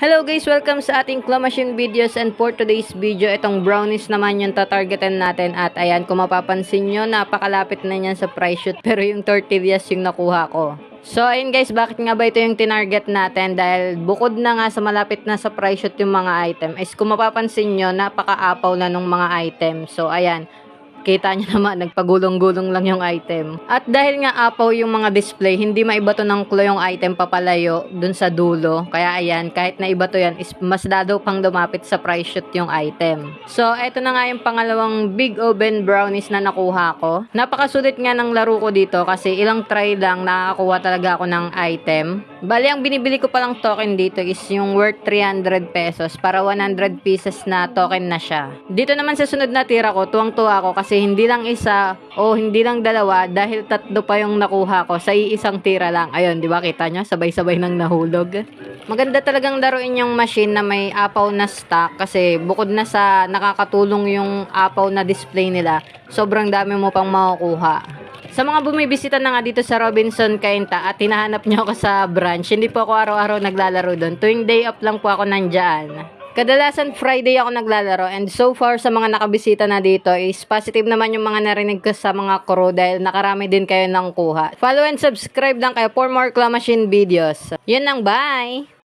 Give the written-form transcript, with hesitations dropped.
Hello guys, welcome sa ating claw machine videos, and for today's video, itong brownies naman yung tatargetin natin. At ayan, kung mapapansin nyo, napakalapit na niyan sa price shoot, pero yung tortillas yung nakuha ko. So ayun guys, bakit nga ba ito yung tinarget natin? Dahil bukod na nga sa malapit na sa price shoot yung mga item, is kung mapapansin nyo, napaka-apaw na nung mga item. So ayan, kita nyo naman, nagpagulong-gulong lang yung item. At dahil nga apaw yung mga display, hindi maibato ng claw yung item papalayo dun sa dulo. Kaya ayan, kahit na ibato yan, is mas lalo pang lumapit sa price shoot yung item. So, eto na nga yung pangalawang big oven brownies na nakuha ko. Napakasulit nga ng laro ko dito kasi ilang try lang nakakuha talaga ako ng item. Bali, ang binibili ko palang token dito is yung worth 300 pesos para 100 pieces na token na siya. Dito naman sa sunod na tira ko, tuwang-tuwa ako kasi hindi lang isa o hindi lang dalawa dahil tatlo pa yung nakuha ko sa iisang tira lang. Ayun, di ba kita nyo? Sabay-sabay nang nahulog. Maganda talagang laruin yung machine na may apaw na stock kasi bukod na sa nakakatulong yung apaw na display nila, sobrang dami mo pang makukuha. Sa mga bumibisita na nga dito sa Robinson Cainta at hinahanap nyo ako sa branch, hindi po ako araw-araw naglalaro doon. Tuwing day off lang po ako nandyan. Kadalasan Friday ako naglalaro, and so far sa mga nakabisita na dito is positive naman yung mga narinig ko sa mga crew dahil nakarami din kayo ng kuha. Follow and subscribe lang kayo for more claw machine videos. Yun lang, bye!